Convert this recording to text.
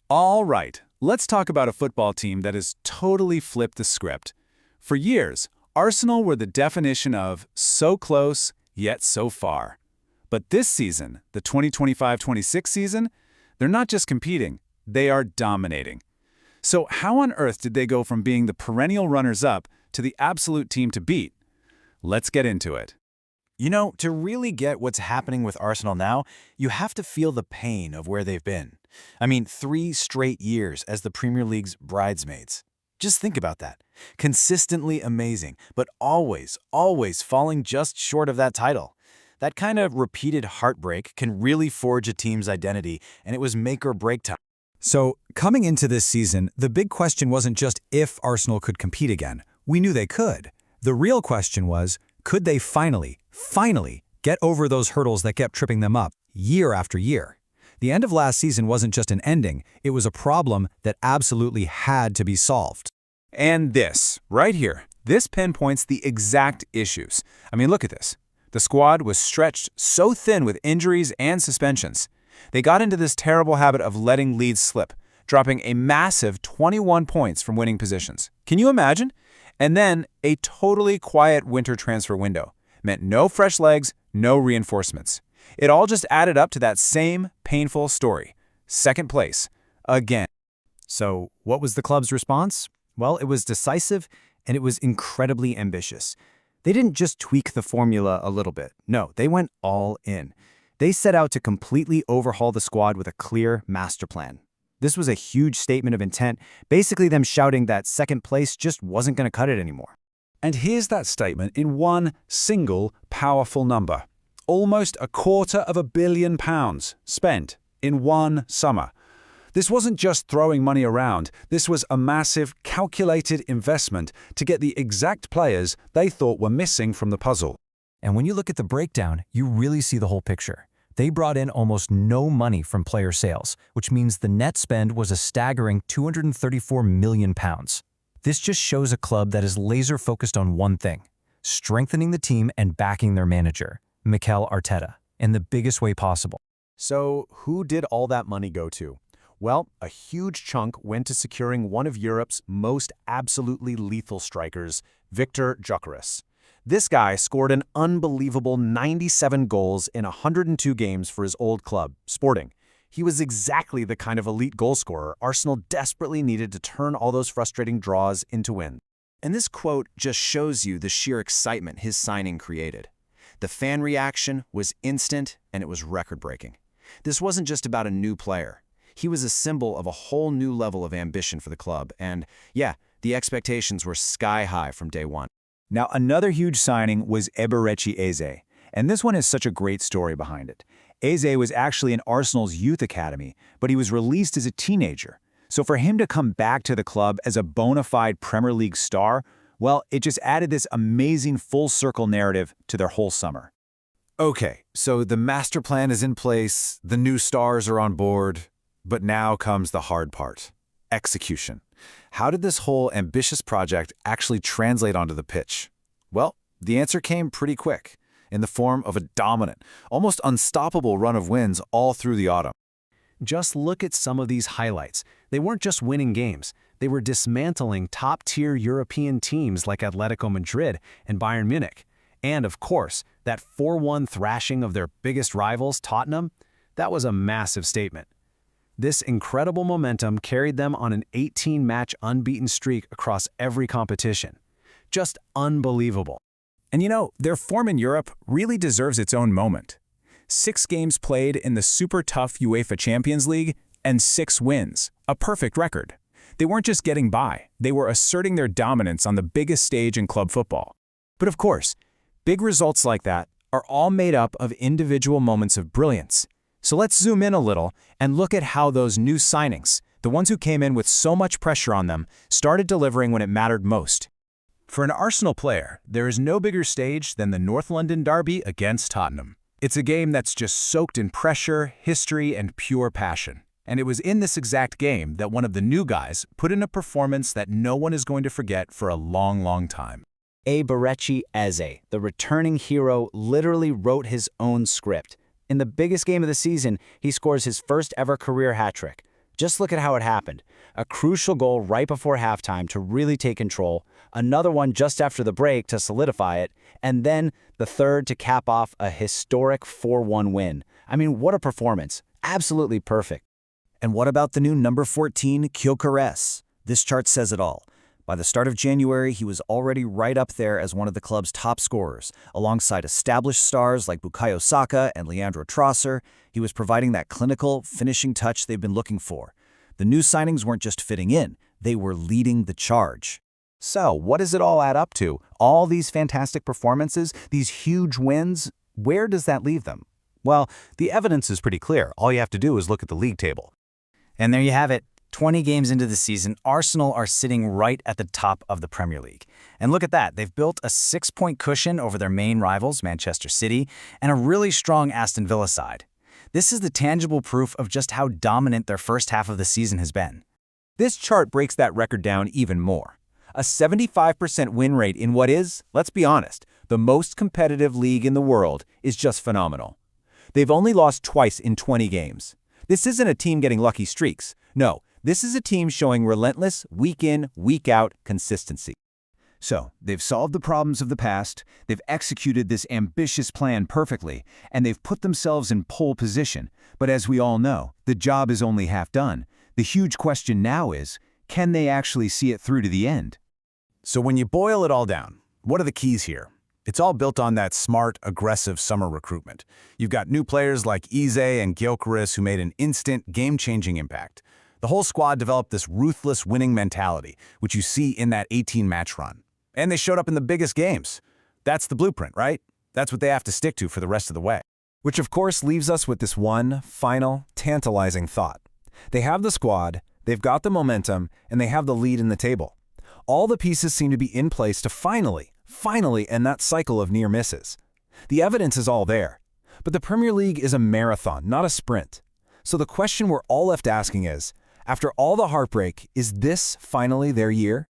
All right, let's talk about a football team that has totally flipped the script. For years, Arsenal were the definition of so close, yet so far. But this season, the 2025-26 season, they're not just competing, they are dominating. So how on earth did they go from being the perennial runners-up to the absolute team to beat? Let's get into it. You know, to really get what's happening with Arsenal now, you have to feel the pain of where they've been. I mean, 3 straight years as the Premier League's bridesmaids. Just think about that. Consistently amazing, but always falling just short of that title. That kind of repeated heartbreak can really forge a team's identity, and it was make or break time. So, coming into this season, the big question wasn't just if Arsenal could compete again. We knew they could. The real question was, could they finally get over those hurdles that kept tripping them up year after year? The end of last season wasn't just an ending, it was a problem that absolutely had to be solved. And this, right here, this pinpoints the exact issues. I mean, look at this. The squad was stretched so thin with injuries and suspensions. They got into this terrible habit of letting leads slip, dropping a massive 21 points from winning positions. Can you imagine? And then a totally quiet winter transfer window meant no fresh legs, no reinforcements. It all just added up to that same painful story. Second place, again. So, what was the club's response? Well, it was decisive, and it was incredibly ambitious. They didn't just tweak the formula a little bit. No, they went all in. They set out to completely overhaul the squad with a clear master plan. This was a huge statement of intent, basically them shouting that second place just wasn't going to cut it anymore. And here's that statement in one single powerful number. Almost £250 million spent in one summer. This wasn't just throwing money around, this was a massive, calculated investment to get the exact players they thought were missing from the puzzle. And when you look at the breakdown, you really see the whole picture. They brought in almost no money from player sales, which means the net spend was a staggering £234 million. This just shows a club that is laser-focused on one thing: strengthening the team and backing their manager, Mikel Arteta, in the biggest way possible. So, who did all that money go to? Well, a huge chunk went to securing one of Europe's most absolutely lethal strikers, Viktor Gyökeres. This guy scored an unbelievable 97 goals in 102 games for his old club, Sporting. He was exactly the kind of elite goalscorer Arsenal desperately needed to turn all those frustrating draws into wins. And this quote just shows you the sheer excitement his signing created. The fan reaction was instant, and it was record-breaking. This wasn't just about a new player. He was a symbol of a whole new level of ambition for the club, and yeah, the expectations were sky-high from day one. Now, another huge signing was Eberechi Eze, and this one has such a great story behind it. Eze was actually in Arsenal's youth academy, but he was released as a teenager. So for him to come back to the club as a bona fide Premier League star, well, it just added this amazing full-circle narrative to their whole summer. Okay, so the master plan is in place, the new stars are on board, but now comes the hard part: execution. How did this whole ambitious project actually translate onto the pitch? Well, the answer came pretty quick, in the form of a dominant, almost unstoppable run of wins all through the autumn. Just look at some of these highlights. They weren't just winning games. They were dismantling top-tier European teams like Atletico Madrid and Bayern Munich. And, of course, that 4-1 thrashing of their biggest rivals, Tottenham, that was a massive statement. This incredible momentum carried them on an 18-match unbeaten streak across every competition. Just unbelievable. And you know, their form in Europe really deserves its own moment. 6 games played in the super tough UEFA Champions League and 6 wins, a perfect record. They weren't just getting by, they were asserting their dominance on the biggest stage in club football. But of course, big results like that are all made up of individual moments of brilliance. So let's zoom in a little and look at how those new signings, the ones who came in with so much pressure on them, started delivering when it mattered most. For an Arsenal player, there is no bigger stage than the North London derby against Tottenham. It's a game that's just soaked in pressure, history, and pure passion. And it was in this exact game that one of the new guys put in a performance that no one is going to forget for a long, long time. Eberechi Eze, the returning hero, literally wrote his own script. In the biggest game of the season, he scores his first ever career hat-trick. Just look at how it happened. A crucial goal right before halftime to really take control, another one just after the break to solidify it, and then the third to cap off a historic 4-1 win. I mean, what a performance. Absolutely perfect. And what about the new number 14, Gyökeres? This chart says it all. By the start of January, he was already right up there as one of the club's top scorers. Alongside established stars like Bukayo Saka and Leandro Trossard, he was providing that clinical, finishing touch they've been looking for. The new signings weren't just fitting in, they were leading the charge. So, what does it all add up to? All these fantastic performances, these huge wins, where does that leave them? Well, the evidence is pretty clear. All you have to do is look at the league table. And there you have it. 20 games into the season, Arsenal are sitting right at the top of the Premier League. And look at that, they've built a 6-point cushion over their main rivals, Manchester City, and a really strong Aston Villa side. This is the tangible proof of just how dominant their first half of the season has been. This chart breaks that record down even more. A 75% win rate in what is, let's be honest, the most competitive league in the world is just phenomenal. They've only lost twice in 20 games. This isn't a team getting lucky streaks. No, this is a team showing relentless, week-in, week-out consistency. So, they've solved the problems of the past, they've executed this ambitious plan perfectly, and they've put themselves in pole position. But as we all know, the job is only half done. The huge question now is, can they actually see it through to the end? So when you boil it all down, what are the keys here? It's all built on that smart, aggressive summer recruitment. You've got new players like Eze and Gyökeres who made an instant, game-changing impact. The whole squad developed this ruthless winning mentality, which you see in that 18-match run. And they showed up in the biggest games. That's the blueprint, right? That's what they have to stick to for the rest of the way. Which of course leaves us with this one final, tantalizing thought. They have the squad, they've got the momentum, and they have the lead in the table. All the pieces seem to be in place to finally end that cycle of near misses. The evidence is all there. But the Premier League is a marathon, not a sprint. So the question we're all left asking is, after all the heartbreak, is this finally their year?